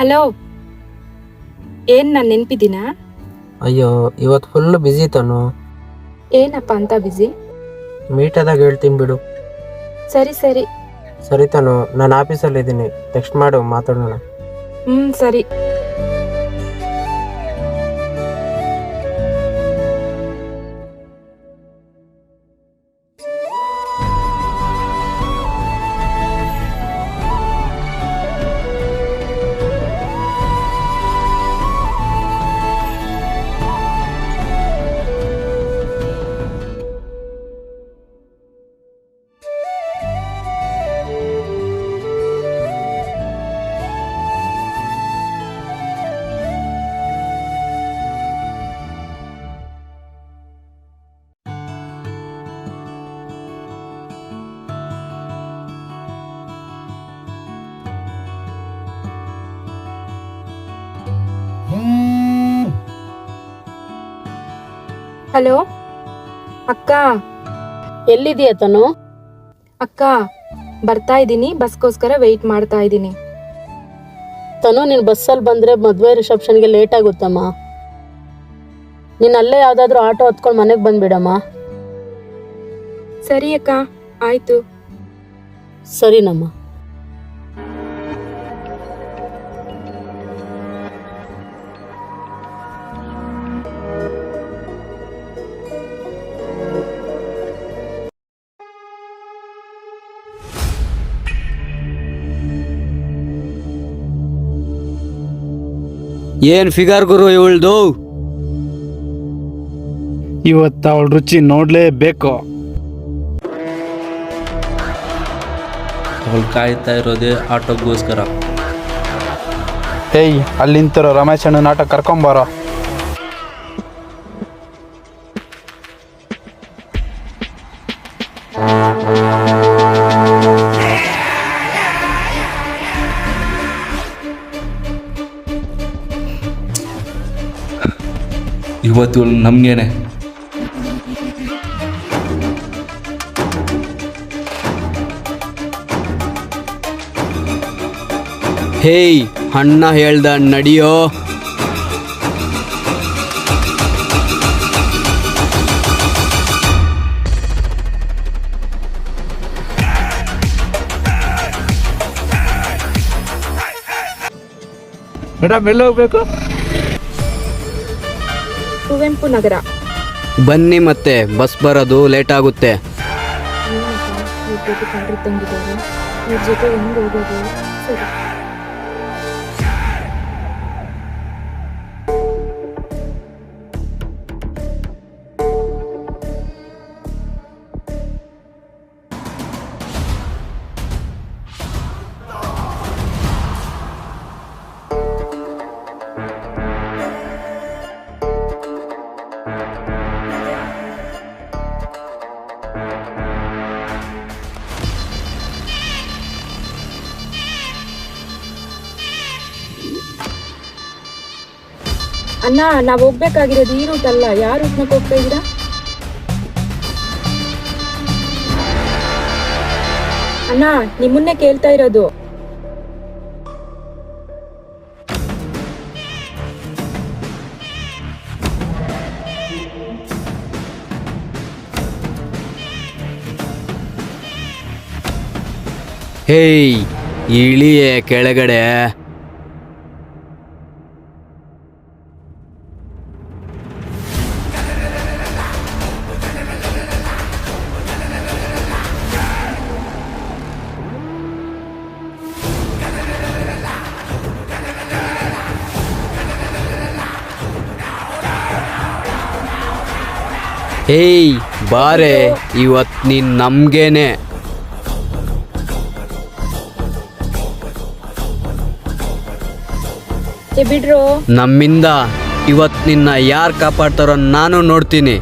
Hello, ಏನ್ ನಾನು ನೆನ್ಪಿದ್ದೀನಾ? ಅಯ್ಯೋ, ಇವತ್ತು ಫುಲ್ ಬ್ಯುಸಿ ತನು. ಏನಪ್ಪ ಅಂತ ಬಿಸಿ? ಮೀಟ್ ಆದಾಗ ಹೇಳ್ತೀನಿ ಬಿಡು. ಸರಿ ಸರಿ. ಸರಿ ತನು, ನಾನು ಆಫೀಸಲ್ಲಿ ಇದ್ದೀನಿ, ಟೆಕ್ಸ್ಟ್ ಮಾಡು, ಮಾತಾಡೋಣ. ಸರಿ. ಹಲೋ ಅಕ್ಕ, ಎಲ್ಲಿದೆಯಾ ತನು? ಅಕ್ಕ ಬರ್ತಾ ಇದ್ದೀನಿ, ಬಸ್ಗೋಸ್ಕರ ವೆಯ್ಟ್ ಮಾಡ್ತಾ ಇದ್ದೀನಿ. ತನು, ನೀನು ಬಸ್ಸಲ್ಲಿ ಬಂದರೆ ಮದುವೆ ರಿಸೆಪ್ಷನ್ಗೆ ಲೇಟ್ ಆಗುತ್ತಮ್ಮ. ನೀನು ಅಲ್ಲೇ ಯಾವುದಾದ್ರೂ ಆಟೋ ಹತ್ಕೊಂಡು ಮನೆಗೆ ಬಂದುಬಿಡಮ್ಮ. ಸರಿ ಅಕ್ಕ, ಆಯ್ತು. ಸರಿನಮ್ಮ. ಏನ್ ಫಿಗರ್ ಗುರು ಇವಳ್ದು? ಇವತ್ತು ಅವಳ ರುಚಿ ನೋಡ್ಲೇಬೇಕು. ಅವಳು ಕಾಯ್ತಾ ಇರೋದೇ ಆಟೋಗೋಸ್ಕರ. ಏಯ್, ಅಲ್ಲಿ ನಿಂತಿರೋ ರಮೇಶ್ ಅಣ್ಣ ನಾಟಕ ಕರ್ಕೊಂಬಾರೋ. ಇವತ್ತು ನಮ್ಗೇನೆ. ಹೇಯ್, ಅಣ್ಣ ಹೇಳ್ದ ನಡಿಯೋ. ಮೇಡಮ್, ಎಲ್ಲಿ ಹೋಗ್ಬೇಕು? ಕುವೆಂಪು ನಗರ. ಬನ್ನಿ, ಮತ್ತೆ ಬಸ್ ಬರೋದು ಲೇಟ್ ಆಗುತ್ತೆ. ಇವ್ರ ಜೊತೆ ಕಂಡ್ರಿದ್ದಂಗಿದ್ದಾರೆ, ಇವ್ರ ಜೊತೆ ಹೆಂಗ್ ಹೋಗೋದು? ಸರಿ. ಅಣ್ಣ, ನಾವ್ ಹೋಗ್ಬೇಕಾಗಿರೋದು ಈ ರೂಟ್ ಅಲ್ಲ. ಯಾವ ರೂಟ್ನಾಗ ಹೋಗ್ತಾ ಇದ್ದೀರಾ? ಅಣ್ಣ, ನಿಮ್ಮನ್ನೇ ಕೇಳ್ತಾ ಇರೋದು. ಹೇಯ್, ಇಳಿಯೇ ಕೆಳಗಡೆ. ಹೇಯ್ ಬಾರೆ, ಇವತ್ತು ನೀನ್ ನಮ್ಗೇನೆ. ಬಿಡ್ರೋ, ನಮ್ಮಿಂದ ಇವತ್ತು ನಿನ್ನ ಯಾರು ಕಾಪಾಡ್ತಾರೋ ನಾನು ನೋಡ್ತೀನಿ.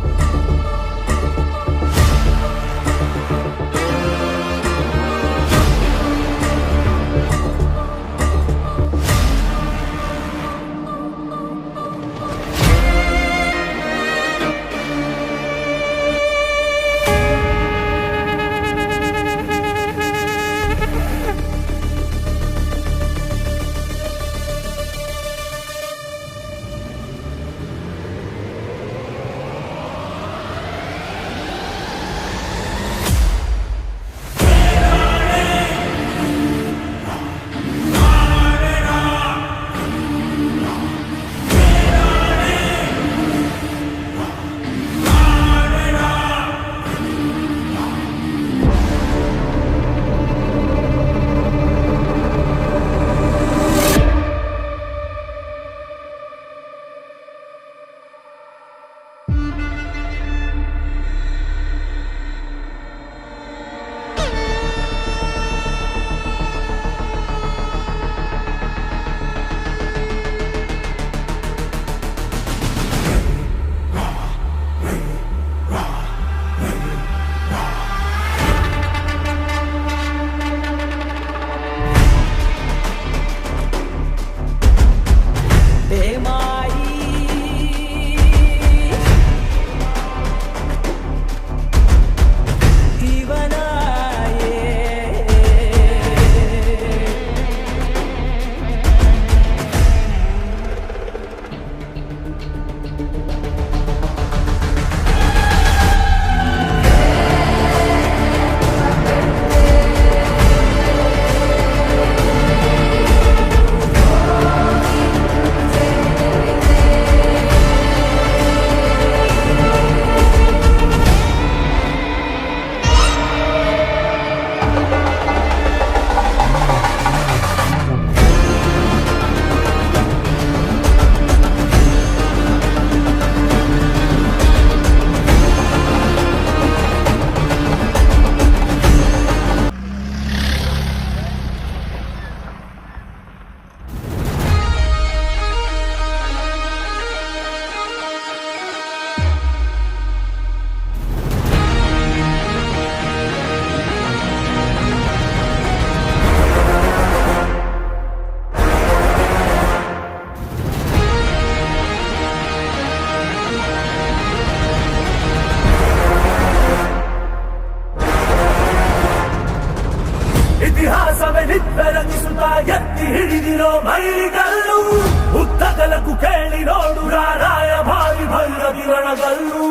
ರಾರಾಯ ಭಾರಿ ಭೈರವಿ ರಣಗಲ್ಲು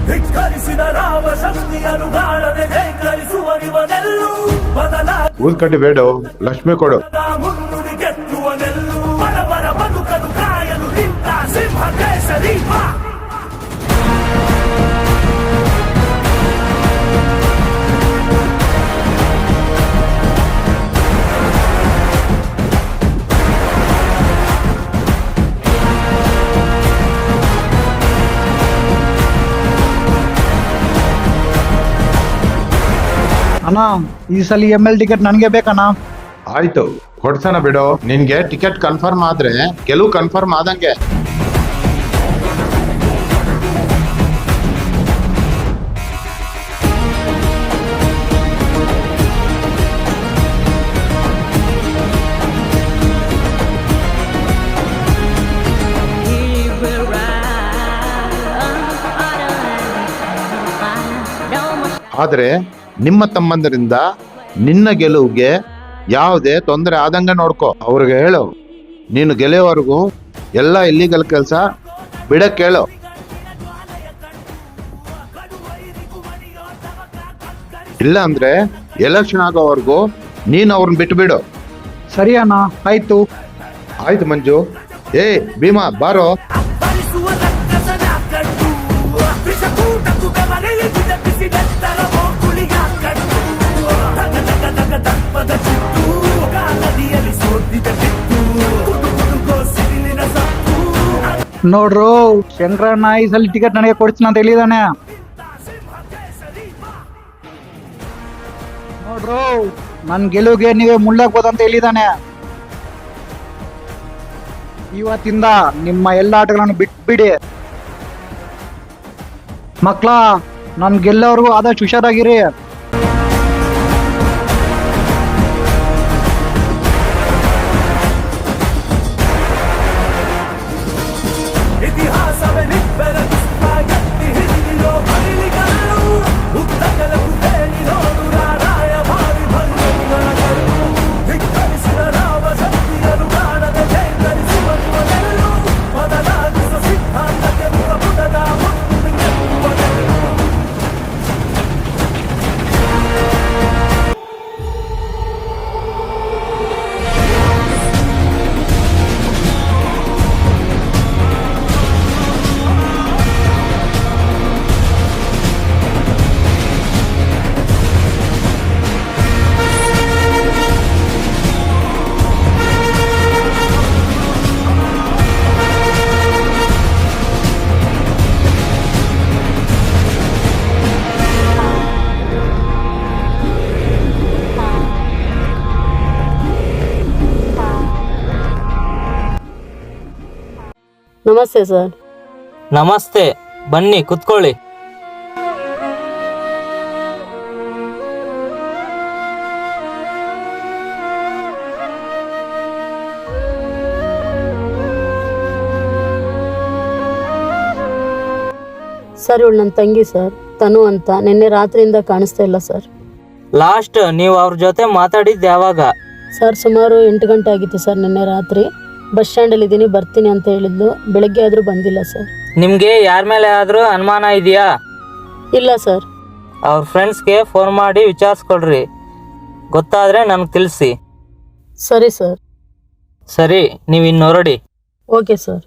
ಧಿಕ್ಕರಿಸಿದ ರಾಮ ಶಕ್ತಿಯನ್ನು ಗಾಳದೆ ಜೈಕರಿಸುವರಿವನೆಲ್ಲೂ ಊದ್ಕಟ್ಟಿ ಬೇಡ ಲಕ್ಷ್ಮಿ ಕೊಡು. ಮುನ್ನುಡಿ ಗೆಲ್ಲುವನೆಲ್ಲೂ ಬಡವರ ಬದುಕಲು ಕಾಯಲು ನಿಂತ ಸಿಂಹ ಕೇಸರಿ ಬಾ. ಅಣ್ಣ ಈ ಸಲ ML ಟಿಕೆಟ್ ನನಗೆ ಬೇಕಣ್ಣ. ಆಯ್ತು ಕೊಡ್ಸಣ ಬಿಡು. ನಿನ್ಗೆ ಟಿಕೆಟ್ ಕನ್ಫರ್ಮ್ ಆದ್ರೆ ಗೆಲುವು ಕನ್ಫರ್ಮ್ ಆದಂಗೆ. ಆದ್ರೆ ನಿಮ್ಮ ತಮ್ಮಂದರಿಂದ ನಿನ್ನ ಗೆಲುವಿಗೆ ಯಾವುದೇ ತೊಂದರೆ ಆದಂಗೆ ನೋಡ್ಕೋ. ಅವ್ರಿಗೆ ಹೇಳು, ನೀನು ಗೆಲೆಯವರೆಗೂ ಎಲ್ಲ ಇಲ್ಲಿಗಲ್ ಕೆಲಸ ಬಿಡಕ್ಕೆ ಹೇಳು. ಇಲ್ಲ ಅಂದ್ರೆ ಎಲೆಕ್ಷನ್ ಆಗೋವರೆಗೂ ನೀನು ಅವ್ರನ್ನ ಬಿಟ್ಬಿಡು. ಸರಿ ಅಣ್ಣ, ಆಯ್ತು. ಆಯ್ತು ಮಂಜು. ಏ ಭೀಮಾ ಬಾರೋ. ನೋಡ್ರು, ಶಂಕರಣ್ಣ ಈ ಸಲ ಟಿಕೆಟ್ ನನಗೆ ಕೊಡ್ತೀನಿ ಅಂತ ಹೇಳಿದಾನೆ. ನೋಡ್ರು, ನನ್ ಗೆಲುವಿಗೆ ನೀವೇ ಮುಳ್ಳಾಗ್ಬೋದಂತ ಹೇಳಿದಾನೆ. ಇವತ್ತಿಂದ ನಿಮ್ಮ ಎಲ್ಲ ಆಟಗಳನ್ನು ಬಿಟ್ಬಿಡಿ ಮಕ್ಳ. ನನ್ ಗೆಲ್ಲೋರ್ಗು ಆದಷ್ಟು ಹುಷಾರಾಗಿರಿ. ನಮಸ್ತೆ ಸರ್. ನಮಸ್ತೆ, ಬನ್ನಿ ಕುತ್ಕೊಳ್ಳಿ. ಸರ್, ಇವಳು ನನ್ನ ತಂಗಿ ಸರ್, ತನು ಅಂತ. ನಿನ್ನೆ ರಾತ್ರಿಯಿಂದ ಕಾಣಿಸ್ತಾ ಇಲ್ಲ ಸರ್. ಲಾಸ್ಟ್ ನೀವು ಅವ್ರ ಜೊತೆ ಮಾತಾಡಿದ್ದು ಯಾವಾಗ? ಸರ್, ಸುಮಾರು 8 ಗಂಟೆ ಆಗಿತ್ತು ಸರ್ ನಿನ್ನೆ ರಾತ್ರಿ. ಬಸ್ ಸ್ಟ್ಯಾಂಡಲ್ಲಿ ಇದ್ದೀನಿ, ಬರ್ತೀನಿ ಅಂತ ಹೇಳಿದ್ಲು. ಬೆಳಗ್ಗೆ ಆದರೂ ಬಂದಿಲ್ಲ ಸರ್. ನಿಮಗೆ ಯಾರ ಮೇಲೆ ಆದರೂ ಅನುಮಾನ ಇದೆಯಾ? ಇಲ್ಲ ಸರ್. ಅವ್ರ ಫ್ರೆಂಡ್ಸ್ಗೆ ಫೋನ್ ಮಾಡಿ ವಿಚಾರಿಸ್ಕೊಳ್ರಿ. ಗೊತ್ತಾದರೆ ನನಗೆ ತಿಳಿಸಿ. ಸರಿ ಸರ್. ಸರಿ, ನೀವು ಇನ್ನು ಹೊರಡಿ. Okay sir.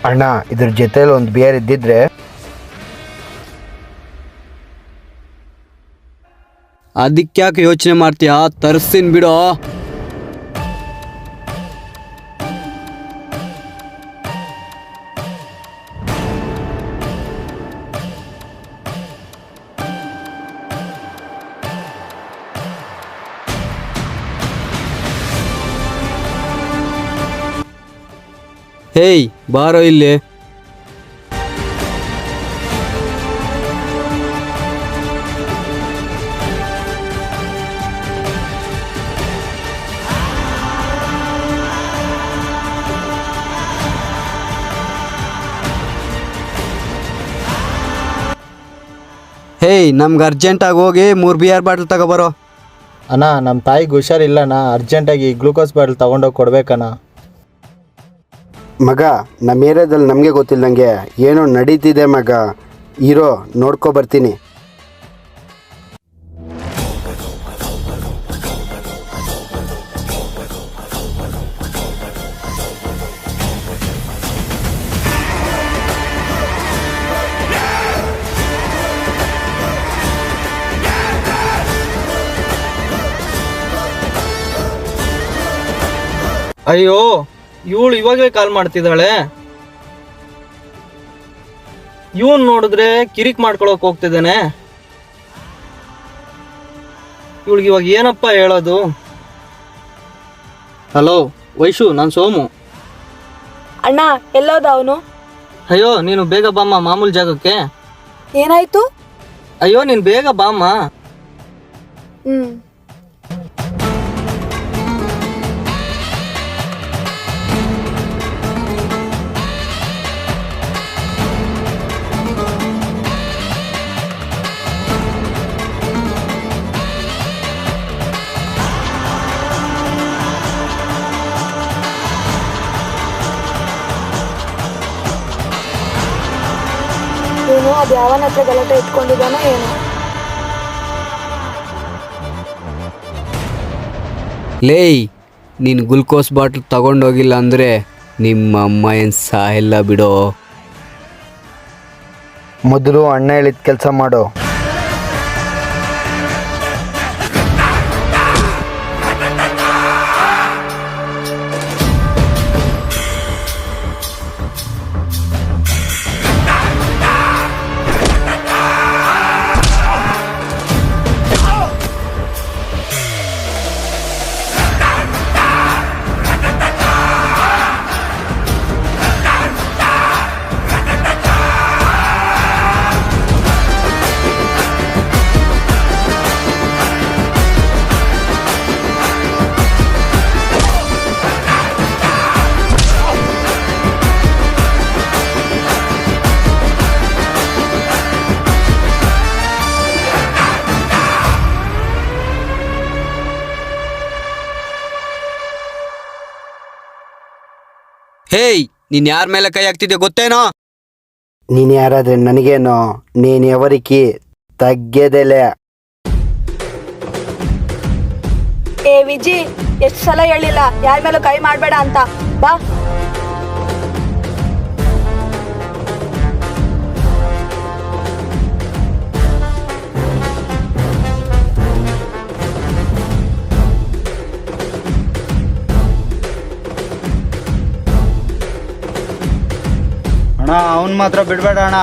ಅಣ್ಣ ಇದ್ರ ಜೊತೆಲಿ ಒಂದು ಬಿಯರ್ ಇದ್ದಿದ್ರೆ. ಅದಕ್ಯಾಕೆ ಯೋಚನೆ ಮಾಡ್ತೀಯಾ, ತರಿಸ್ತೀನಿ ಬಿಡೋ. ಹೇಯ್ ಬಾರೋ ಇಲ್ಲಿ. ಹೇಯ್ ನಮ್ಗೆ ಅರ್ಜೆಂಟಾಗಿ ಹೋಗಿ 3 ಬಿಯರ್ ಬಾಟ್ಲ್ ತಗೋಬರೋ. ಅಣ್ಣ ನಮ್ಮ ತಾಯಿಗೆ ಹುಷಾರಿಲ್ಲಣ್ಣ, ಅರ್ಜೆಂಟಾಗಿ ಗ್ಲೂಕೋಸ್ ಬಾಟಲ್ ತೊಗೊಂಡೋಗಿ ಕೊಡ್ಬೇಕಣ್ಣ. ಮಗ ನಮ್ಮ ಏರಿಯಾದಲ್ಲಿ ನಮಗೆ ಗೊತ್ತಿಲ್ಲದಂಗೆ ಏನೋ ನಡೀತಿದೆ ಮಗ, ಇರೋ ನೋಡ್ಕೊ ಬರ್ತೀನಿ. ಅಯ್ಯೋ ಇವಳು ಇವಾಗಲೇ ಕಾಲ್ ಮಾಡ್ತಿದ್ದಾಳೆ. ಇವನ್ ನೋಡಿದ್ರೆ ಕಿರಿಕ್ ಮಾಡ್ಕೊಳಕ್ ಹೋಗ್ತಿದ್ದಾನೆ. ಇವಳಿಗೆ ಇವಾಗ ಏನಪ್ಪ ಹೇಳೋದು? ಹಲೋ ವೈಶು, ನಾನು ಸೋಮು. ಅಣ್ಣ ಎಲ್ಲೋದ ಅವನು? ಅಯ್ಯೋ ನೀನು ಬೇಗ ಬಾಮ್ಮ ಮಾಮೂಲು ಜಾಗಕ್ಕೆ. ಏನಾಯ್ತು? ಅಯ್ಯೋ ನೀನು ಬೇಗ ಬಾಮ್ಮ. ಇವನು ಅದು ಯಾವನ ಹತ್ರ ಗಲಾಟೆ ಇಟ್ಕೊಂಡಿದ್ದಾನೋ ಏನೋ. ಲೇಯ್ ನೀನು ಗ್ಲುಕೋಸ್ ಬಾಟ್ಲ್ ತಗೊಂಡೋಗಿಲ್ಲ ಅಂದರೆ ನಿಮ್ಮ ಅಮ್ಮ ಏನು ಸಾಯಿಲ್ಲ ಬಿಡೋ. ಮೊದಲು ಅಣ್ಣ ಹೇಳಿದ ಕೆಲಸ ಮಾಡು. ಹೇಯ್ ನೀನು ಯಾರ ಮೇಲೆ ಕೈ ಹಾಕ್ತಿದ್ಯೋ ಗೊತ್ತೇನೋ? ನೀನು ಯಾರಾದ್ರೆ ನನಗೇನೋ, ನೀನು ఎవరికి ತಗ್ಗೆದೆಲೆ. ಏ ವಿಜಿ, ಎಷ್ಟು ಸಲ ಹೇಳಿಲ್ಲ ಯಾರ ಮೇಲೂ ಕೈ ಮಾಡಬೇಡ ಅಂತ. ಬಾ. ಅಣ್ಣ ಅವನ್ ಮಾತ್ರ ಬಿಡ್ಬೇಡ ಅಣ್ಣ.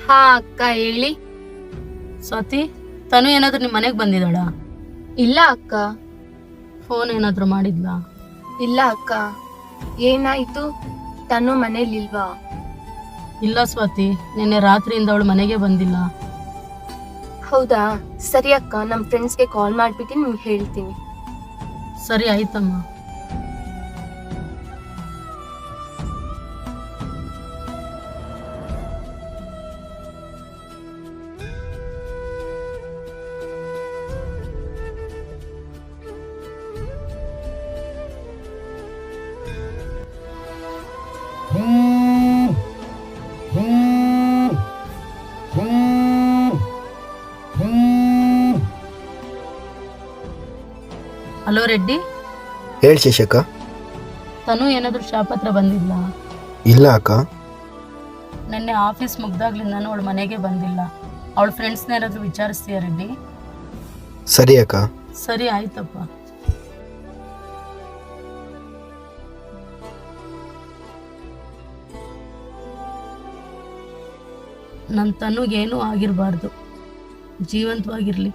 ಹಾ ಅಕ್ಕ ಹೇಳಿ. ಸ್ವಾತಿ, ತನು ಏನಾದ್ರು ನಿಮ್ಮ ಮನೆಗೆ ಬಂದಿದ್ದಾಳ? ಇಲ್ಲ ಅಕ್ಕ. ಫೋನ್ ಏನಾದ್ರು ಮಾಡಿದ್ಲಾ? ಇಲ್ಲ ಅಕ್ಕ. ಏನಾಯ್ತು? ತನು ಮನೇಲಿಲ್ವಾ? ಇಲ್ಲ ಸ್ವಾತಿ, ನಿನ್ನೆ ರಾತ್ರಿಯಿಂದ ಅವಳು ಮನೆಗೆ ಬಂದಿಲ್ಲ. ಹೌದಾ? ಸರಿ ಅಕ್ಕ, ನಮ್ಮ ಫ್ರೆಂಡ್ಸ್ಗೆ ಕಾಲ್ ಮಾಡಿಬಿಟ್ಟು ನಿಮ್ಗೆ ಹೇಳ್ತೀನಿ. ಸರಿ ಆಯ್ತಮ್ಮ. ಹಲೋ ರೆಡ್ಡಿ, ಹೇಳಿ ಶಶಕ್ಕ. ತನು ಏನಾದರೂ ಶಾಪ್ ಹತ್ರ ಬಂದಿಲ್ಲ? ಇಲ್ಲ ಅಕ್ಕ. ನೆನ್ನೆ ಆಫೀಸ್ ಮುಗ್ದಾಗ್ಲಿಂದ ಅವಳು ಮನೆಗೆ ಬಂದಿಲ್ಲ. ಅವಳ ಫ್ರೆಂಡ್ಸ್ನ ಯಾರಾದರೂ ವಿಚಾರಿಸ್ತೀಯ ರೆಡ್ಡಿ? ಸರಿ ಅಕ್ಕ. ಸರಿ ಆಯ್ತಪ್ಪ. ನನ್ನ ತನುಗೇನೂ ಆಗಿರಬಾರ್ದು, ಜೀವಂತವಾಗಿರಲಿ.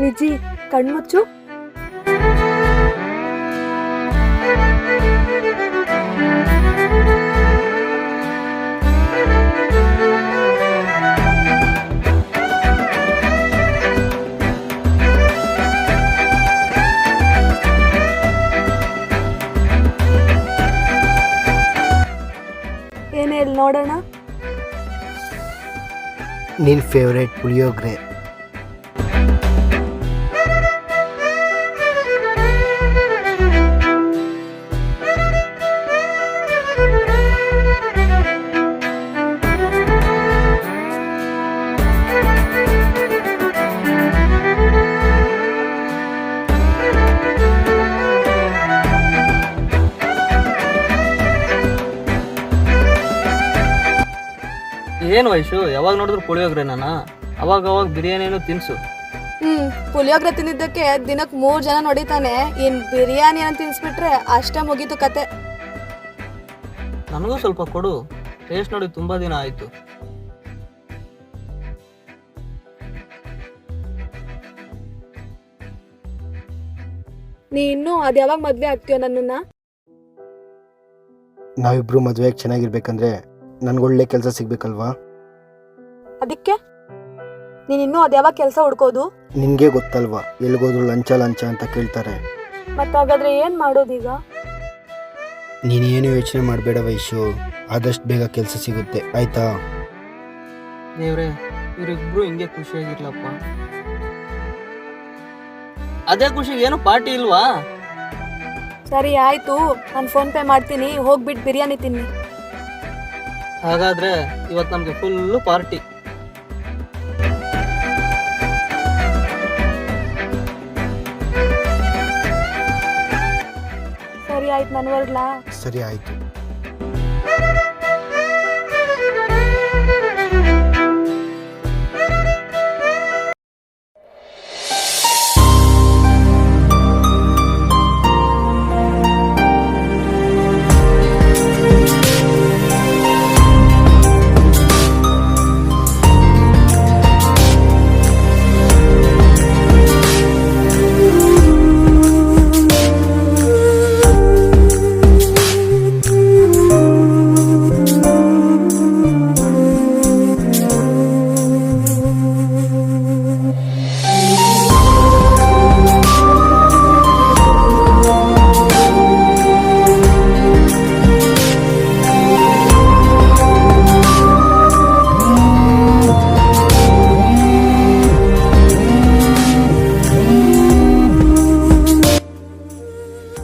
ವಿಜಿ, ಕಣ್ಮುಚ್ಚು. ಏನೇ ಇಲ್ಲಿ ನೋಡೋಣ. ನಿನ್ನ ಫೇವ್ರೇಟ್ ಪುಳಿಯೋಗರೆ. ಏನು ವಯಸ್ಸು, ಯಾವಾಗ ನೋಡಿದ್ರು ಪುಳಿಯೋಗ್ರೆ ನಾನು. ಅವಾಗ ಬಿರಿಯಾನಿನೂ ತಿನ್ಸು. ಪುಳಿಯೋಗರೆ ತಿಂದಿದ್ದಕ್ಕೆ ದಿನಕ್ಕೆ 3 ಜನ ನೋಡಿತಾನೆ. ಇನ್ ಬಿರಿಯಾನಿ ಅಂತ ತಿನ್ಸ್ಬಿಟ್ರೆ ಅಷ್ಟೇ ಮುಗೀತು ಕತೆ. ನನಗೂ ಸ್ವಲ್ಪ ಕೊಡು, ಟೇಸ್ಟ್ ನೋಡಿ ತುಂಬಾ ದಿನ ಆಯ್ತು. ನೀ ಇನ್ನೂ ಅದು ಯಾವಾಗ ಮದ್ವೆ ಆಗ್ತೀಯೋ ನನ್ನನ್ನ? ನಾವಿಬ್ರು ಮದುವೆಯಾಗಿ ಚೆನ್ನಾಗಿರ್ಬೇಕಂದ್ರೆ ನನ್ಗೊಳ್ಳೆ ಕೆಲಸ ಸಿಗ್ಬೇಕಲ್ವಾ? ಅದಕ್ಕೆ ನೀನ್ ಇನ್ನೂ ಅದು ಯಾವಾಗ ಕೆಲಸ ಹುಡ್ಕೋದು? ನಿನಗೆ ಗೊತ್ತಲ್ವಾ, ಎಲ್ಗೋದ್ರು ಲಂಚ ಅಂತ ಕೇಳ್ತಾರೆ. ಮತ್ತಾಗಾದ್ರೆ ಏನ್ ಮಾಡೋದೀಗ? ನೀನೇನು ಯೋಚನೆ ಮಾಡಬೇಡ ವೈಶು, ಆದಷ್ಟು ಬೇಗ ಕೆಲಸ ಸಿಗುತ್ತೆ ಆಯ್ತಾ? ದೇವ್ರೆ, ಇವರಿಬ್ರು ಹಿಂಗೆ ಖುಷಿಯಾಗಿರ್ಲಪ್ಪ. ಅದೇ ಖುಷಿಗೆ ಏನು ಪಾರ್ಟಿ ಇಲ್ವಾ? ಸರಿ ಆಯ್ತು, ನಾನು ಫೋನ್ ಪೇ ಮಾಡ್ತೀನಿ, ಹೋಗ್ಬಿಟ್ಟು ಬಿರಿಯಾನಿ ತಿನ್ನಿ. ಹಾಗಾದ್ರೆ ಇವತ್ತು ನಮ್ಗೆ ಫುಲ್ಲು ಪಾರ್ಟಿ. ಸರಿ ಆಯ್ತು, ನಾನು ಹೊರಡ್ಲಾ? ಸರಿ ಆಯಿತು.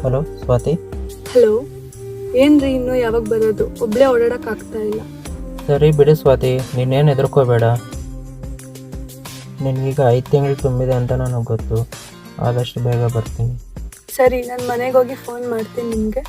ಹಲೋ ಸ್ವಾತಿ. ಹಲೋ, ಏನ್ರಿ ಇನ್ನೂ ಯಾವಾಗ ಬರೋದು? ಒಬ್ಳೆ ಓಡಾಡಕ್ ಆಗ್ತಾ ಇಲ್ಲ. ಸರಿ ಬಿಡು ಸ್ವಾತಿ, ನೀನೇನು ಹೆದರ್ಕೋಬೇಡ. ನಿನಗೀಗ 5 ತಿಂಗಳು ತುಂಬಿದೆ ಅಂತ ನನಗೆ ಗೊತ್ತು. ಆದಷ್ಟು ಬೇಗ ಬರ್ತೀನಿ. ಸರಿ, ನಾನು ಮನೆಗೆ ಹೋಗಿ ಫೋನ್ ಮಾಡ್ತೀನಿ ನಿಮಗೆ.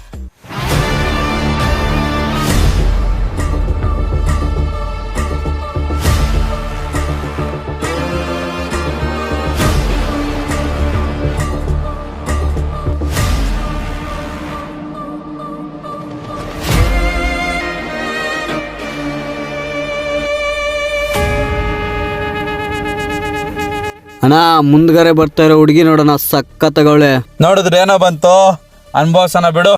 ಅಣ್ಣ, ಮುಂದ್ಗಡೆ ಬರ್ತಾ ಇರೋ ಹುಡುಗಿ ನೋಡೋಣ, ಸಕ್ಕತ್ತಗವಳೆ. ನೋಡಿದ್ರೆ ಏನೋ ಬಂತು, ಅನ್ಭವಿಸೋಣ ಬಿಡು.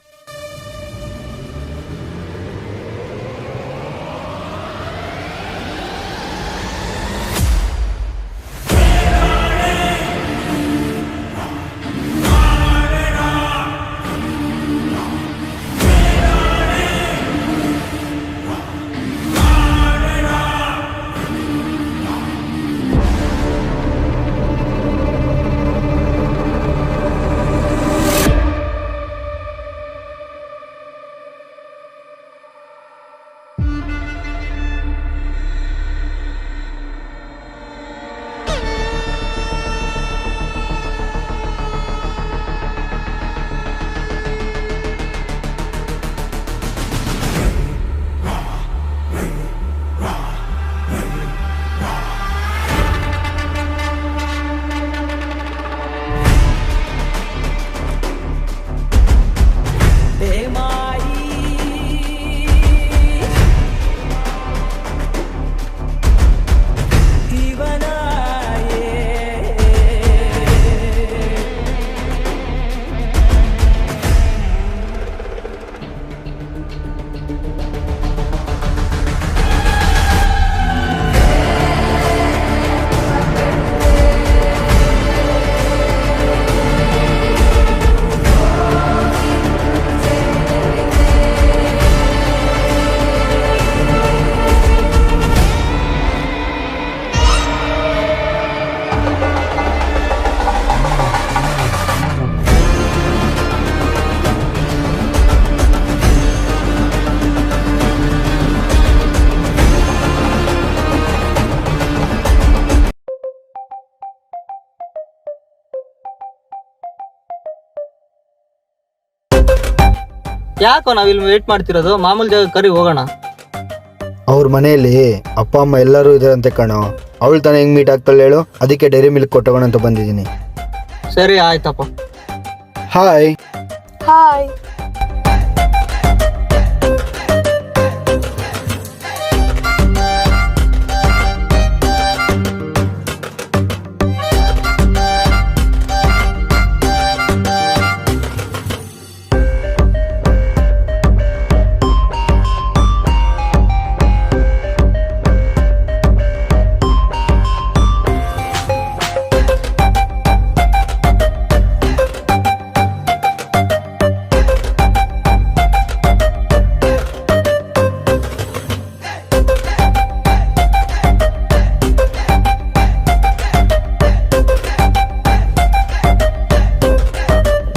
ಯಾಕೋ ನಾವಿಲ್ಲಿ ವೇಟ್ ಮಾಡ್ತಿರೋದು? ಮಾಮೂಲಿ ಜಾಗ ಕರಿ ಹೋಗೋಣ. ಅವ್ರ ಮನೆಯಲ್ಲಿ ಅಪ್ಪ ಅಮ್ಮ ಎಲ್ಲರೂ ಇದಾರಂತೆ ಕಣೋ. ಅವಳು ತಾನೇ ಹೆಂಗ್ ಮೀಟ್ ಆಗ್ತಾಳೆ ಹೇಳು? ಅದಕ್ಕೆ ಡೈರಿ ಮಿಲ್ಕ್ ಕೊಟ್ಟೋಗೋಣ ಅಂತ ಬಂದಿದ್ದೀನಿ. ಸರಿ ಆಯ್ತಪ್ಪ. ಹಾಯ್. ಹಾಯ್.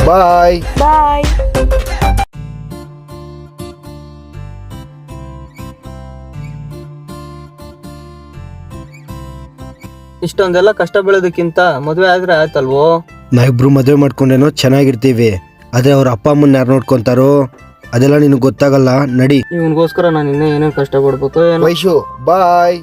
ಬಾಯ್. ಬಾಯ್. ಇಷ್ಟೊಂದೆಲ್ಲ ಕಷ್ಟ ಬೀಳೋದಕ್ಕಿಂತ ಮದುವೆ ಆದ್ರೆ ಆಯ್ತಲ್ವೋ? ನಾವಿಬ್ರು ಮದುವೆ ಮಾಡ್ಕೊಂಡೇನೋ ಚೆನ್ನಾಗಿರ್ತೀವಿ, ಆದ್ರೆ ಅವ್ರ ಅಪ್ಪ ಅಮ್ಮನ ಯಾರು ನೋಡ್ಕೊಂತಾರೋ ಅದೆಲ್ಲ ನಿನಗೆ ಗೊತ್ತಾಗಲ್ಲ. ನಡಿ. ಇವನ್ಗೋಸ್ಕರ ನಾನು ಇನ್ನೂ ಏನೇನು ಕಷ್ಟ ಪಡ್ಬೇಕು ಏನೋ. ವೈಶು ಬಾಯ್.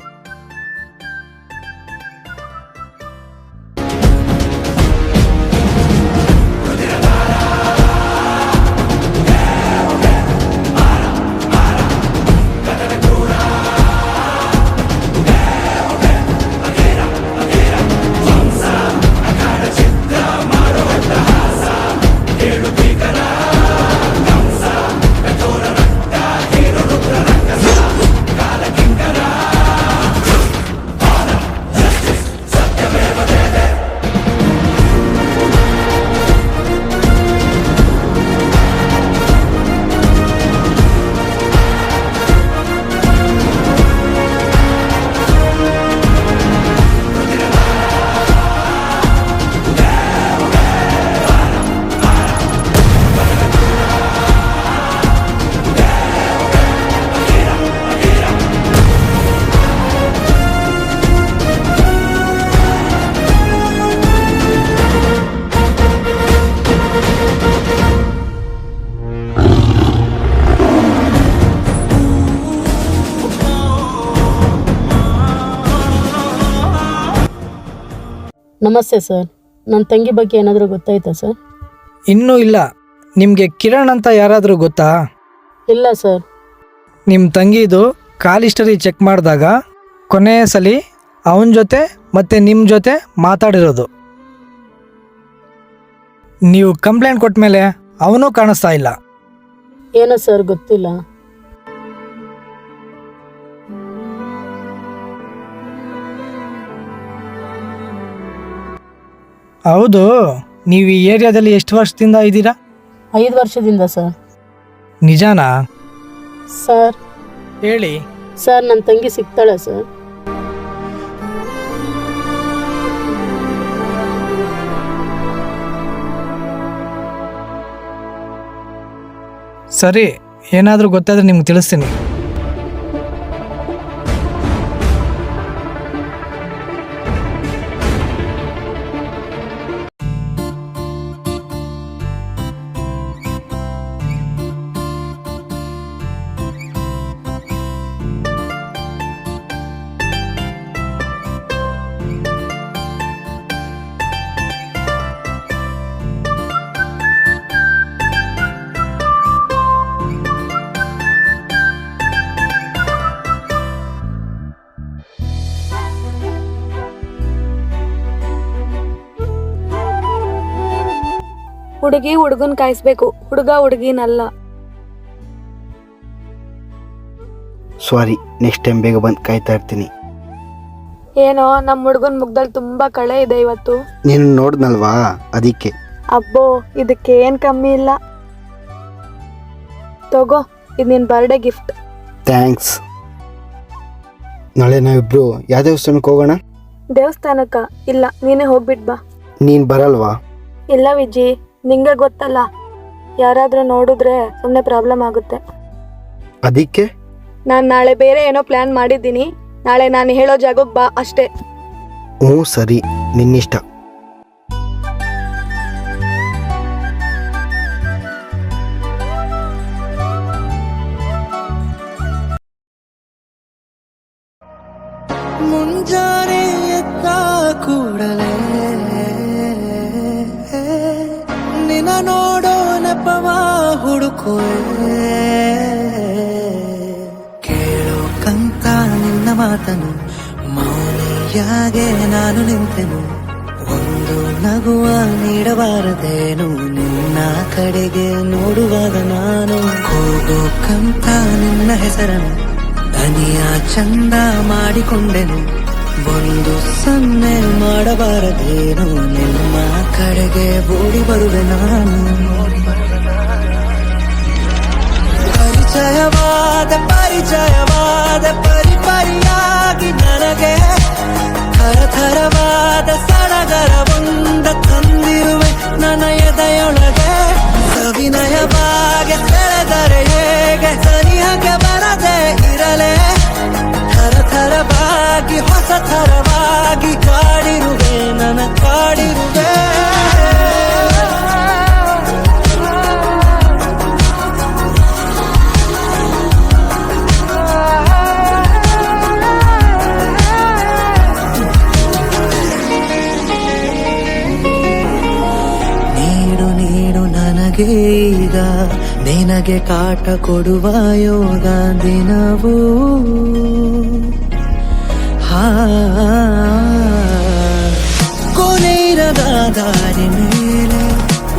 ನಮಸ್ತೆ ಸರ್. ನನ್ನ ತಂಗಿ ಬಗ್ಗೆ ಏನಾದರೂ ಗೊತ್ತಾಯ್ತಾ ಸರ್? ಇನ್ನೂ ಇಲ್ಲ. ನಿಮಗೆ ಕಿರಣ್ ಅಂತ ಯಾರಾದರೂ ಗೊತ್ತಾ? ಇಲ್ಲ ಸರ್. ನಿಮ್ಮ ತಂಗಿದು ಕಾಲ್ ಹಿಸ್ಟರಿ ಚೆಕ್ ಮಾಡಿದಾಗ ಕೊನೆಯ ಸಲ ಅವನ ಜೊತೆ ಮತ್ತು ನಿಮ್ಮ ಜೊತೆ ಮಾತಾಡಿರೋದು. ನೀವು ಕಂಪ್ಲೇಂಟ್ ಕೊಟ್ಟ ಮೇಲೆ ಅವನೂ ಕಾಣಿಸ್ತಾ ಇಲ್ಲ. ಏನೋ ಸರ್ ಗೊತ್ತಿಲ್ಲ. ಹೌದು, ನೀವು ಈ ಏರಿಯಾದಲ್ಲಿ ಎಷ್ಟು ವರ್ಷದಿಂದ ಇದ್ದೀರಾ? 5 ವರ್ಷದಿಂದ ಸರ್. ನಿಜಾನಾ? ಸರ್ ಹೇಳಿ. ಸರ್ ನನ್ನ ತಂಗಿ ಸಿಗ್ತಾಳೆ ಸರ್. ಸರಿ, ಏನಾದರೂ ಗೊತ್ತಾದರೆ ನಿಮ್ಗೆ ತಿಳಿಸ್ತೀನಿ. ಹುಡುಗಿ ಹುಡುಗನ್ ಕಾಯಿಸ್ಬೇಕು, ಹುಡುಗ ಹುಡುಗಿನಲ್ಲ. ಸಾರಿ, ನೆಕ್ಸ್ಟ್ ಟೈಮ್ ಬೇಗ ಬಂದು ಕಾಯ್ತಾ ಇರ್ತೀನಿ. ಏನೋ ನಮ್ಮ ಹುಡುಗನ್ ಮುಗ್ದಲ್ಲಿ ತುಂಬಾ ಕಳೆ ಇದೆ ಇವತ್ತು. ನೀನು ನೋಡ್ನಲ್ವಾ, ಅದಕ್ಕೆ. ಅಬ್ಬೋ, ಇದಕ್ಕೆ ಏನ್ ಕಮ್ಮಿ ಇಲ್ಲ. ತಗೋ, ಇದು ನಿನ್ ಬರ್ಡೇ ಗಿಫ್ಟ್. ಥ್ಯಾಂಕ್ಸ್. ನಾಳೆ ನಾವಿಬ್ರು ಯಾವ ದೇವಸ್ಥಾನಕ್ಕೆ ಹೋಗೋಣ? ದೇವಸ್ಥಾನಕ್ಕ? ಇಲ್ಲ, ನೀನೇ ಹೋಗ್ಬಿಟ್ ಬಾ. ನೀನು ಬರಲ್ವಾ? ಇಲ್ಲ ವಿಜಿ, ನಿಂಗೆ ಗೊತ್ತಲ್ಲ, ಯಾರಾದ್ರೂ ನೋಡಿದ್ರೆ ಸುಮ್ಮನೆ ಪ್ರಾಬ್ಲಮ್ ಆಗುತ್ತೆ. ಅದಕ್ಕೆ ನಾನು ನಾಳೆ ಬೇರೆ ಏನೋ ಪ್ಲಾನ್ ಮಾಡಿದ್ದೀನಿ. ನಾಳೆ ನಾನು ಹೇಳೋ ಜಾಗಕ್ಕೆ ಬಾ ಅಷ್ಟೇ. ಹ್ಞೂ ಸರಿ, ನಿನ್ನಿಷ್ಟ. ಮುಂಜಾನೆ ಎದ್ದ ಕೂಡಲೇ ನಿನ್ನ ನೋಡೋ ನೆಪವ ಹುಡುಕುವೆ, ಕೇಳೋಕಂತ ನಿನ್ನ ಮಾತನು ಮೌನಿಯಾಗೆ ನಾನು ನಿಂತೆನು, ಒಂದು ನಗುವ ನೀಡಬಾರದೇನು ನಿನ್ನ ಕಡೆಗೆ ನೋಡುವಾಗ ನಾನು, ಕೂಗೋಕಂತ ನಿನ್ನ ಹೆಸರನ್ನು ದನಿಯ ಚಂದ ಮಾಡಿಕೊಂಡೆನು, ಒಂದು ಸನ್ನೆ ಮಾಡಬಾರದೇನು ನಿಮ್ಮ ಕಡೆಗೆ ಓಡಿ ಬರುವೆ ನಾನು, ಪರಿಚಯವಾದ ಪರಿಪರಿಯಾಗಿ ನನಗೆ ಥರಥರವಾದ ಸಡಗರವೊಂದ ತಂದಿರುವೆ ನನ್ನ ಎದೆಯೊಳಗೆ, ಸವಿನಯವಾಗಿ ಸೆಳೆದರೆ ಹೇಗೆ ಸನಿಹಕ್ಕೆ ಬರದೆ ಇರಲೇ, ಥರಥರವಾಗಿ ಹೊಸ ಥರವಾಗಿ ಕಾಡಿರುವೆ ನನ್ನ ಕಾಡಿರುವೆ. ಈಗ ನಿನಗೆ ಕಾಟ ಕೊಡುವ ಯೋಗ ದಿನವೂ ಕೊನೆಯಿರದ ದಾರಿ ಮೇಲೆ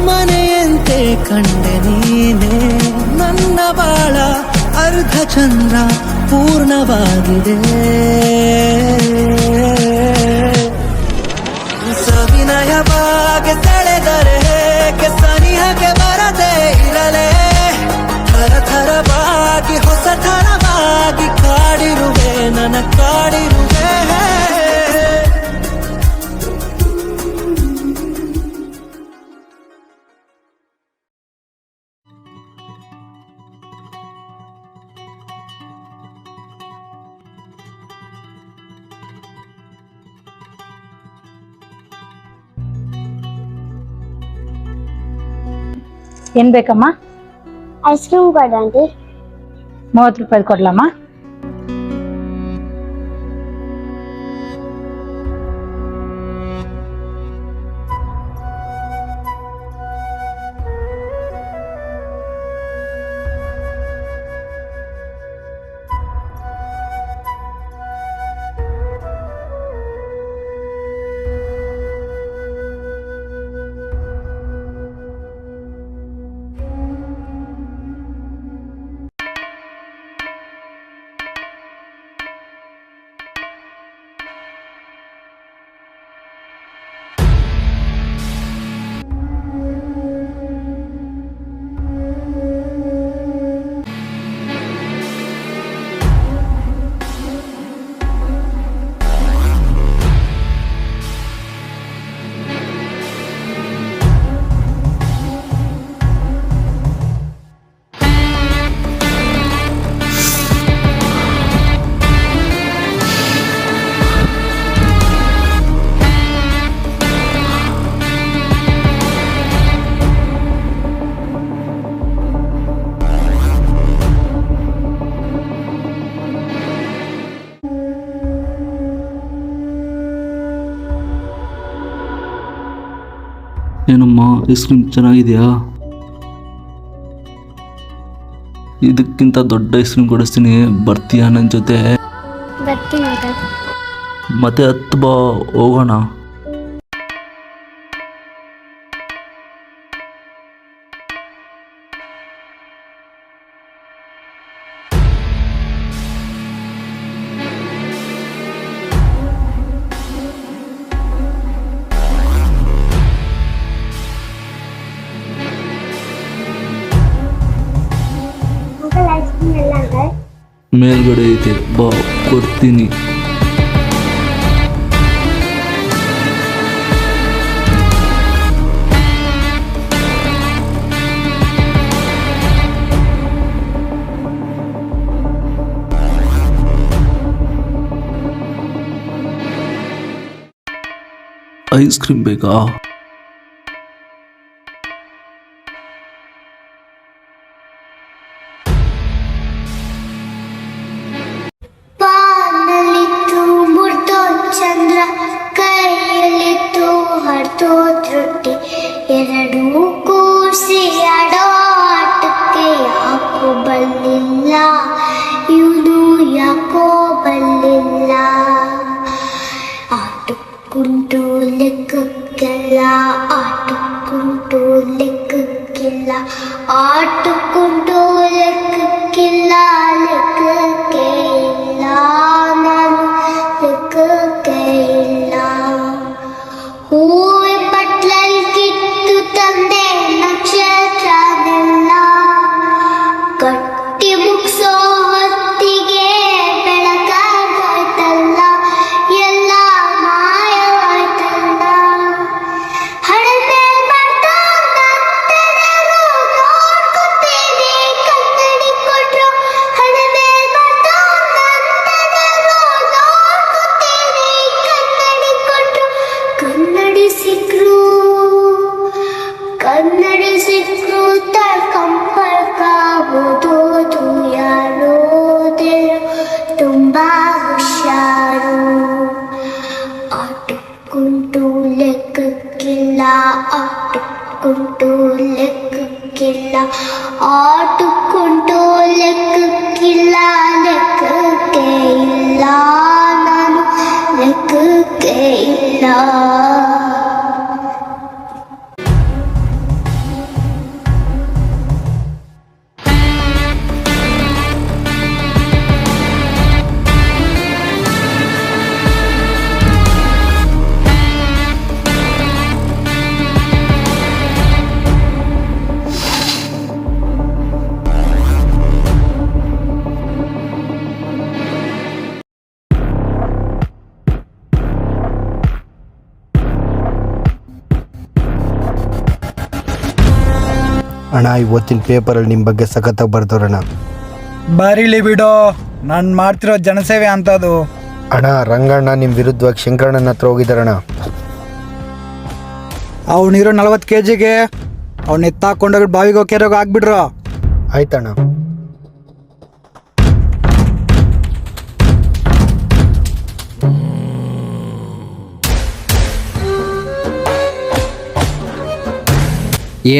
ಮನೆಯಂತೆ ಕಂಡೆ ನೀನೆ, ನನ್ನ ಬಾಳ ಅರ್ಧ ಚಂದ್ರ ಪೂರ್ಣವಾಗಿದೆ, ಸವಿನಯವಾಗಿ ಸೆಳೆದರೆ ಹೇಗೆ ಸನಿಹಕ್ಕೆ ಬರದೆ ಇರಲೇ, ಥರಥರವಾಗಿ ಹೊಸ ಥರವಾಗಿ ಕಾಡಿರುವೆ ನನ್ನ ಕಾಡಿರುವೆ. ಏನ್ ಬೇಕಮ್ಮ? Ice cream ಕೊಡಂಡಿ. 30 ರೂಪಾಯಿ ಕೊಡ್ಲಮ್ಮ? ಏನಮ್ಮ ಐಸ್ ಕ್ರೀಮ್ ಚೆನ್ನಾಗಿದೆಯಾ? ಇದಕ್ಕಿಂತ ದೊಡ್ಡ ಐಸ್ ಕ್ರೀಮ್ ಕೊಡಿಸ್ತೀನಿ, ಬರ್ತೀಯಾ ನನ್ನ ಜೊತೆ? ಮತ್ತೆ ಹತ್ತು ಬಾ, ಹೋಗೋಣ. ಮೇಲ್ಗಡೆ ಐತೆ, ಬಾ ಕೊಡ್ತೀನಿ. ಐಸ್ ಕ್ರೀಮ್ ಬೇಕಾ? ಪಾನಲ್ಲಿತ್ತು ಆಟುಕೊಂಡು ಲೆಕ್ಕಕ್ಕಿಲ್ಲ ಲೆಕ್ಕಕ್ಕೆ ಇಲ್ಲ ನಾನು ಲೆಕ್ಕಕ್ಕೆ ಇಲ್ಲ ಹೂವೆ ಬಟ್ಲಲ್ಲಿ ಕಿತ್ತು ತಂದೆ ನಕ್ಷತ್ರನೆಲ್ಲ ಕಟ್ಟಿ ಮುಗಿಸೋ ಹೊತ್ತಿಗೆ ಬೆಳಕಾಗೋಯ್ತಲ್ಲ ಎಲ್ಲ ಮಾಯವಾಯ್ತಲ್ಲ ಹಣೆ ಬರ್ತಾ ನೋಡ್ಕೊತೀನಿ ಕನ್ನಡಿ ಕೊಟ್ರು ಹಣೆ ಬರ್ತಾ ನೋಡ್ಕೊತೀನಿ ಕನ್ನಡಿ ಕೊಟ್ರು ಕನ್ನಡಿ ಸಿಕ್ರು ತಡ್ಕೊಂಬರ್ಕಾಗೋದು ಯಾರೋ ತುಂಬಾ ಹುಷಾರು ಆಟಕ್ಕುಂಟು ಲೆಕ್ಕಕ್ಕಿಲ್ಲ ಆಟಕ್ಕುಂಟು ಲೆಕ್ಕಕ್ಕಿಲ್ಲ ಆಟಕ್ಕುಂಟು ಲೆಕ್ಕಕ್ಕಿಲ್ಲ ಲೆಕ್ಕಕ್ಕೆ ಇಲ್ಲ ನಾನು ಲೆಕ್ಕಕ್ಕೆ ಇಲ್ಲ ಅಣ್ಣ ಇವತ್ತಿನ ಪೇಪರಲ್ಲಿ ನಿಮ್ಮ ಬಗ್ಗೆ ಸಖತ್ತಾಗಿ ಬರ್ದವ್ರಣ್ಣ. ಬರೀಲಿ ಬಿಡು, ನಾನು ಮಾಡ್ತಿರೋ ಜನಸೇವೆ ಅಂತದು. ಅಣ್ಣ ರಂಗಣ್ಣ ನಿಮ್ಮ ವಿರುದ್ಧವಾಗಿ ಶಂಕರಣ್ಣನ ಹತ್ರ ಹೋಗಿದ್ದಾರಣ್ಣ. ಅವನಿರೋ 40 kgಗೆ ಅವ್ನ ಎತ್ತಾಕೊಂಡೋಗಿ ಬಾವಿಗೆ ಹೋಗ್ಯಾರೋಗ ಆಗ್ಬಿಡ್ರು. ಆಯ್ತಣ್ಣ.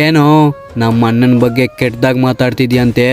ಏನು ನಮ್ಮ ಅಣ್ಣನ ಬಗ್ಗೆ ಕೆಟ್ಟದಾಗ ಮಾತಾಡ್ತಿದ್ಯಂತೆ?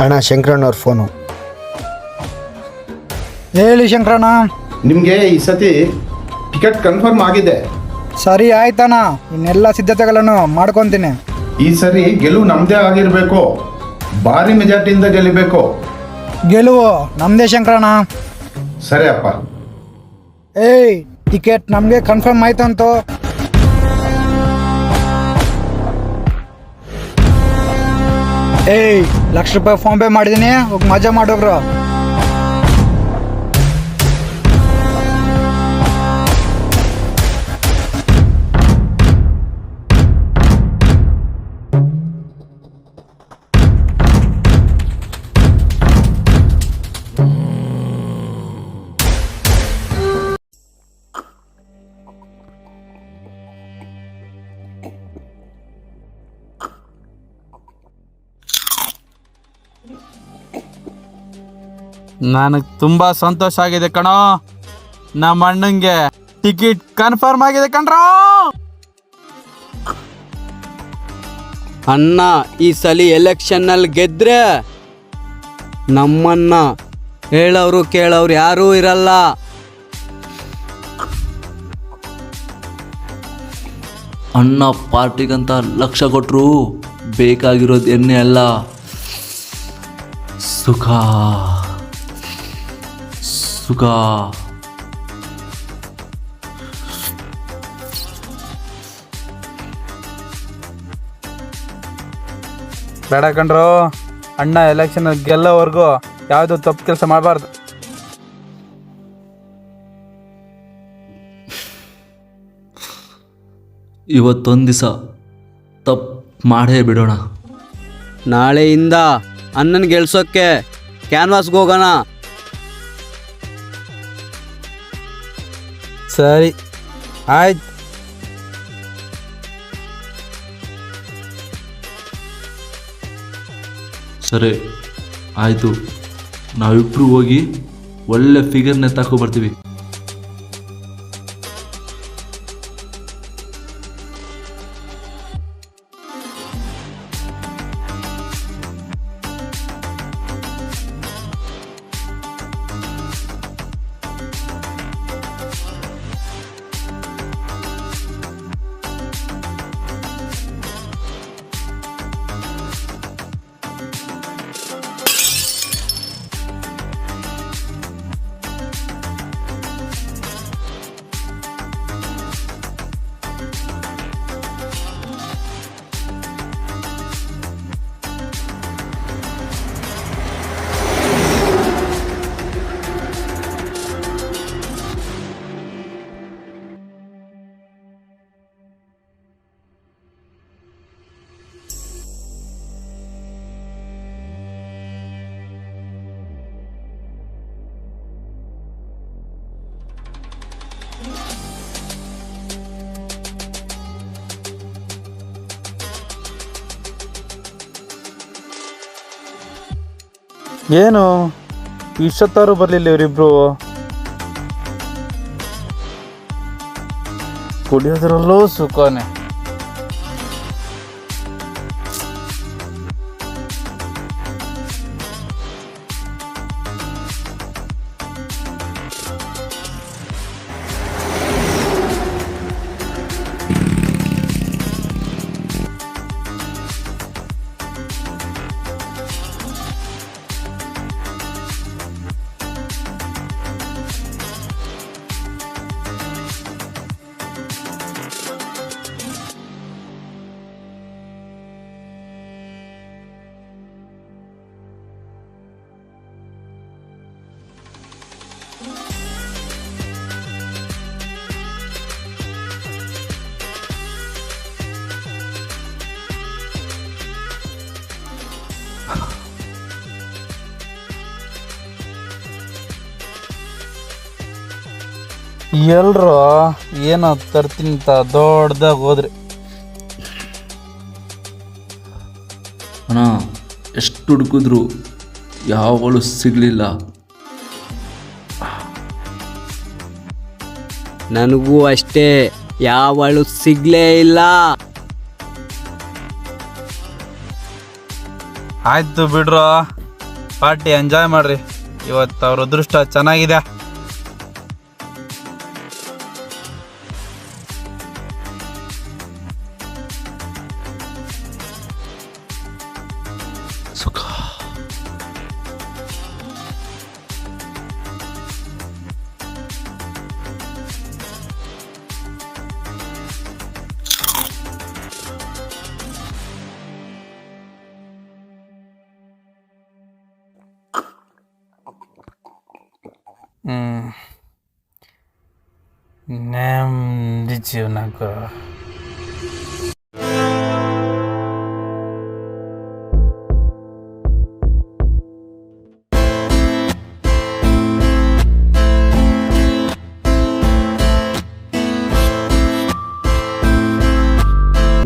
ಅಣ್ಣ ಶಂಕರಣ್ಣವ್ರ ಫೋನು. ಹೇಳಿ ಶಂಕರಣ್ಣ. ನಿಮಗೆ ಈ ಸತಿ ಟಿಕೆಟ್ ಕನ್ಫರ್ಮ್ ಆಗಿದೆ. ಸರಿ ಆಯ್ತಣ್ಣ, ಇನ್ನೆಲ್ಲ ಸಿದ್ಧತೆಗಳನ್ನು ಮಾಡ್ಕೊತೀನಿ. ಈ ಸರಿ ಗೆಲುವು ನಮ್ಮದೇ ಆಗಿರಬೇಕು. ಭಾರಿ ಮೆಜಾರಿಟಿಯಿಂದ ಗೆಲ್ಲಬೇಕು. ಗೆಲುವು ನಮ್ದೇ ಶಂಕರಣ್ಣ. ಸರಿ ಅಪ್ಪ. ಏಯ್ ಟಿಕೆಟ್ ನಮಗೆ ಕನ್ಫರ್ಮ್ ಆಯ್ತಂತು. ಏಯ್ ₹1,00,000 ಫೋನ್ ಪೇ ಮಾಡಿದ್ದೀನಿ, ಹೋಗಿ ಮಜಾ ಮಾಡೋಗ್ರು. ನನಗೆ ತುಂಬ ಸಂತೋಷ ಆಗಿದೆ ಕಣೋ. ನಮ್ಮ ಅಣ್ಣಂಗೆ ಟಿಕೆಟ್ ಕನ್ಫರ್ಮ್ ಆಗಿದೆ ಕಣ್ರೋ. ಅಣ್ಣ ಈ ಸಲ ಎಲೆಕ್ಷನ್ನಲ್ಲಿ ಗೆದ್ರೆ ನಮ್ಮನ್ನ ಹೇಳೋರು ಕೇಳೋರು ಯಾರೂ ಇರಲ್ಲ. ಅಣ್ಣ ಪಾರ್ಟಿಗಂತ 1,00,000 ಕೊಟ್ಟರು ಬೇಕಾಗಿರೋದು ಎಣ್ಣೆ ಅಲ್ಲ, ಸುಖ ಸುಖ. ಬೇಡ ಕಣ್ರೋ, ಅಣ್ಣ ಎಲೆಕ್ಷನ್ ಗೆಲ್ಲೋವರೆಗೂ ಯಾವುದೂ ತಪ್ಪು ಕೆಲಸ ಮಾಡಬಾರ್ದು. ಇವತ್ತೊಂದು ದಿವಸ ತಪ್ಪು ಮಾಡೇ ಬಿಡೋಣ. ನಾಳೆಯಿಂದ ಅಣ್ಣನ ಗೆಲ್ಸೋಕ್ಕೆ ಕ್ಯಾನ್ವಾಸ್ಗೆ ಹೋಗೋಣ. ಸರಿ ಆಯ್ತು. ಸರಿ ಆಯಿತು, ನಾವಿಬ್ಬರು ಹೋಗಿ ಒಳ್ಳೆ ಫಿಗರ್ನ ಎತ್ತಾಕೊ ಬರ್ತೀವಿ. ಏನು ಇಷ್ಟೊತ್ತಾರು ಬರಲಿಲ್ಲ ಇವರಿಬ್ರು? ಕುಡಿಯೋದ್ರಲ್ಲೂ ಸುಖನೇ. ಎಲ್ರು ಏನೋ ತರ್ತೀನಿ ಅಂತ ದೊಡ್ಡದಾಗ ಹೋದ್ರಿ. ಅಣ್ಣ ಎಷ್ಟು ಹುಡುಕಿದ್ರು ಯಾವಳು ಸಿಗಲಿಲ್ಲ. ನನಗೂ ಅಷ್ಟೇ, ಯಾವಳು ಸಿಗ್ಲೇ ಇಲ್ಲ. ಆಯ್ತು ಬಿಡ್ರು, ಪಾರ್ಟಿ ಎಂಜಾಯ್ ಮಾಡ್ರಿ. ಇವತ್ತು ಅವ್ರ ಅದೃಷ್ಟ ಚೆನ್ನಾಗಿದೆ. ಸುಖ ನೆಮ್ಮದಿ ಜೀವನಕ್ಕ.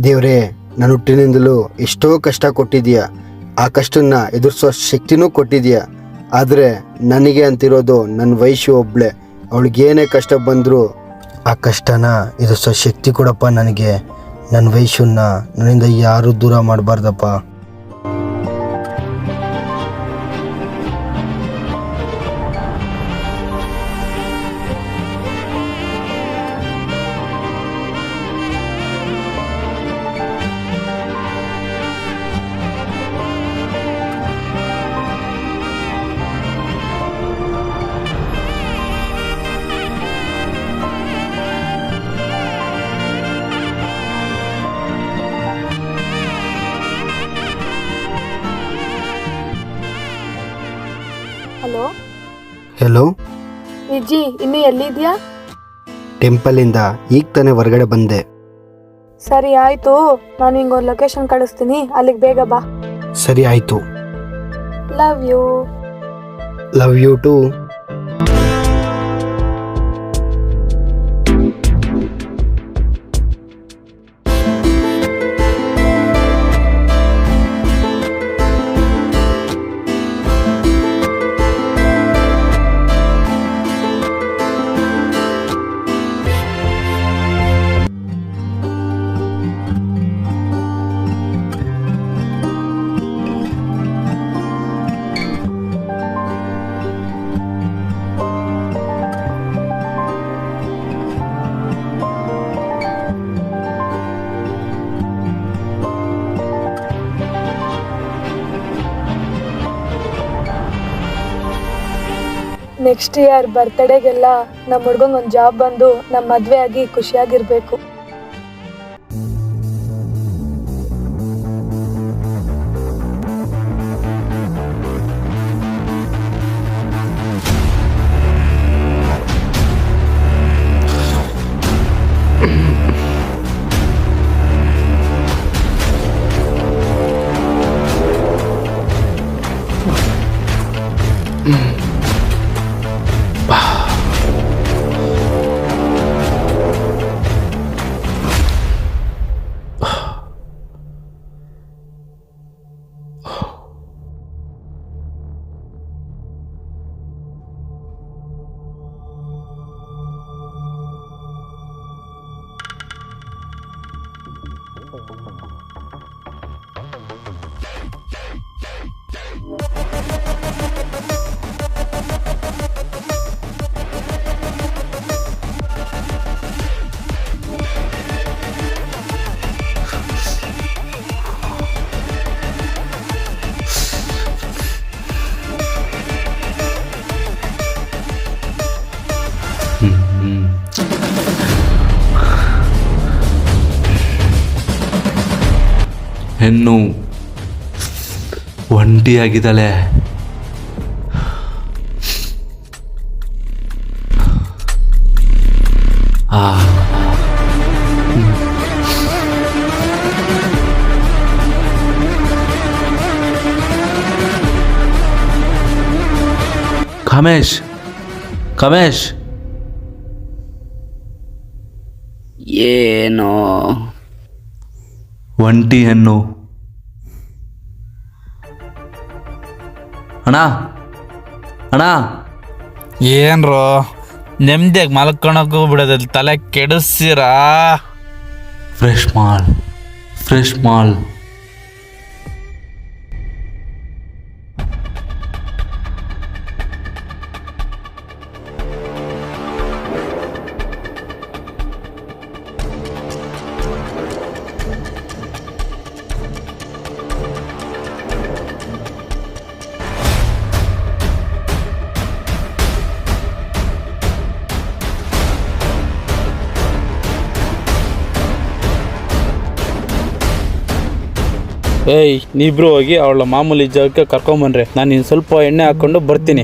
ದೇವ್ರೇ, ನನ್ನ ಹುಟ್ಟಿನಿಂದಲೂ ಎಷ್ಟೋ ಕಷ್ಟ ಕೊಟ್ಟಿದೀಯ. ಆ ಕಷ್ಟನ ಎದುರಿಸೋ ಶಕ್ತಿನೂ ಕೊಟ್ಟಿದೀಯ. ಆದರೆ ನನಗೆ ಅಂತಿರೋದು ನನ್ನ ವೈಶ್ಯ ಒಬ್ಳೆ. ಅವಳಿಗೇನೇ ಕಷ್ಟ ಬಂದರೂ ಆ ಕಷ್ಟನ ಎದುರಿಸೋ ಶಕ್ತಿ ಕೊಡಪ್ಪ ನನಗೆ. ನನ್ನ ವೈಶ್ಯನ್ನ ನನ್ನಿಂದ ಯಾರೂ ದೂರ ಮಾಡಬಾರ್ದಪ್ಪ. ಹಲೋ ಹೆಲೋ ವಿಜಿ, ಇನ್ನು ಎಲ್ಲಿದ್ಯಾ? ಟೆಂಪಲಿಂದ ಈಗ ತಾನೇ ಹೊರಗಡೆ ಬಂದೆ. ಸರಿ ಆಯ್ತು, ನಾನು ಹಿಂಗೊಂದು ಲೊಕೇಶನ್ ಕಳಿಸ್ತೀನಿ, ಅಲ್ಲಿಗೆ ಬೇಗ ಬಾ. ಸರಿ ಆಯಿತು. Love you. Love you too. Next year ಬರ್ತಡೇಗೆಲ್ಲ ನಮ್ಮ ಹುಡ್ಗಂಗೆ ಒಂದು ಜಾಬ್ ಬಂದು ನಮ್ಮ ಮದುವೆ ಆಗಿ ಖುಷಿಯಾಗಿರ್ಬೇಕು. ಹೆಣ್ಣು ಒಂಟಿಯಾಗಿದ್ದಾಳೆ. ಕಮೇಶ್ ಕಮೇಶ್ ಏನೋ ಒಂಟಿ ಹೆಣ್ಣು. ಅಣ್ಣ ಅಣ್ಣ ಏನ್ರೋ ನೆಮ್ಮದಿಯಾಗಿ ಮಲ್ಕೊಳಕ್ಕೂ ಬಿಡೋದಲ್ಲಿ ತಲೆ ಕೆಡಿಸ್ತೀರಾ? ಫ್ರೆಶ್ ಮಾಲ್ ಫ್ರೆಶ್ ಮಾಲ್. ಏಯ್, ನೀವಿಬ್ರು ಹೋಗಿ ಅವಳ ಮಾಮೂಲಿ ಜಾಗಕ್ಕೆ ಕರ್ಕೊಂಬನ್ರಿ. ನಾನು ಇನ್ನು ಸ್ವಲ್ಪ ಎಣ್ಣೆ ಹಾಕ್ಕೊಂಡು ಬರ್ತೀನಿ.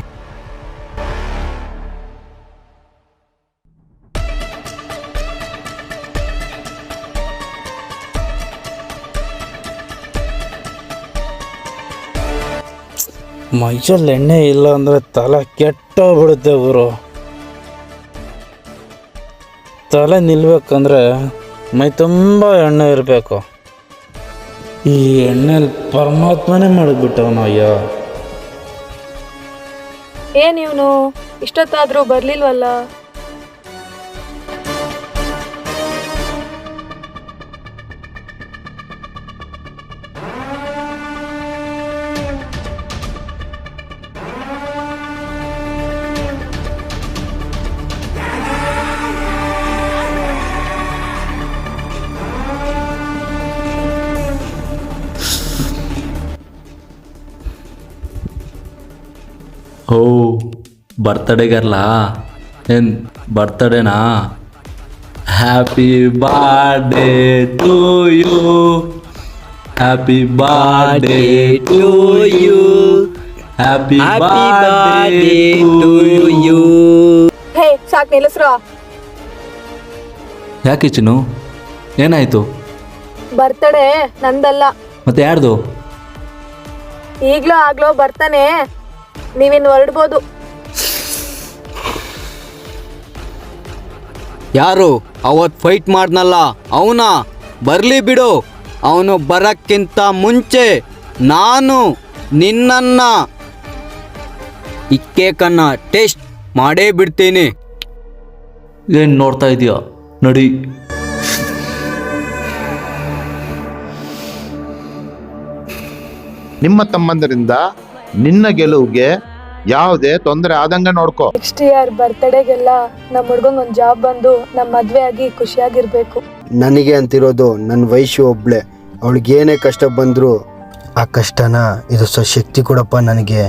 ಮೈಯಲ್ಲಿ ಎಣ್ಣೆ ಇಲ್ಲ ಅಂದರೆ ತಲೆ ಕೆಟ್ಟೋಗ್ಬಿಡುತ್ತೆ ಗುರು. ತಲೆ ನಿಲ್ಬೇಕಂದ್ರೆ ಮೈ ತುಂಬ ಎಣ್ಣೆ ಇರಬೇಕು. ಈ ಎಣ್ಣೆಲಿ ಪರಮಾತ್ಮನೇ ಮಾಡಿಬಿಟ್ಟವನು. ಅಯ್ಯೋ, ಏನ್ ಇವನು ಇಷ್ಟೊತ್ತಾದ್ರೂ ಬರ್ಲಿಲ್ವಲ್ಲ? ಓ, ಬರ್ತಡೇಗಲ್ಲ ಏನು ಬರ್ತಡೇನಾ? Happy birthday to you, happy birthday to you, happy birthday to you. ಹೇ, ಸಾಕ್ ನಿಲ್ಲಿಸ್ರೋ. ಯಾಕೆ ಚಿನ್ನು, ಏನಾಯಿತು? ಬರ್ತಡೆ ನಂದಲ್ಲ, ಮತ್ತೆ ಯಾರ್ದು? ಈಗ್ಲೋ ಆಗ್ಲೋ ಬರ್ತಾನೆ, ನೀವಿನ್ ಹೊರಡ್ಬೋದು. ಯಾರು ಅವತ್ತು ಫೈಟ್ ಮಾಡ್ನಲ್ಲ ಅವನ ಬರಲಿ ಬಿಡು. ಅವನು ಬರೋಕ್ಕಿಂತ ಮುಂಚೆ ನಾನು ನಿನ್ನನ್ನ ಈ ಕೇಕನ್ನು ಟೇಸ್ಟ್ ಮಾಡೇ ಬಿಡ್ತೀನಿ. ಏನು ನೋಡ್ತಾ ಇದೀಯ? ನಡಿ. ನಿಮ್ಮ ತಮ್ಮಂದರಿಂದ ನಿನ್ನ ಗೆಲುವಿಗೆ ಯಾವುದೇ ತೊಂದರೆ ಆದಂಗೆ ನೋಡ್ಕೋ. ನೆಕ್ಸ್ಟ್ ಇಯರ್ ಬರ್ತಡೆಗೆಲ್ಲ ನಮ್ಮ ಹುಡ್ಗಂಗ್ ಒಂದ್ ಜಾಬ್ ಬಂದು ನಮ್ಮ ಮದ್ವೆ ಆಗಿ ಖುಷಿಯಾಗಿರ್ಬೇಕು. ನನಗೆ ಅಂತಿರೋದು ನನ್ನ ವೈಶು ಒಬ್ಳೆ. ಅವಳಿಗೇನೇ ಕಷ್ಟ ಬಂದರೂ ಆ ಕಷ್ಟನ ಎದುರಿಸೋ ಶಕ್ತಿ ಕೊಡಪ್ಪ ನನಗೆ.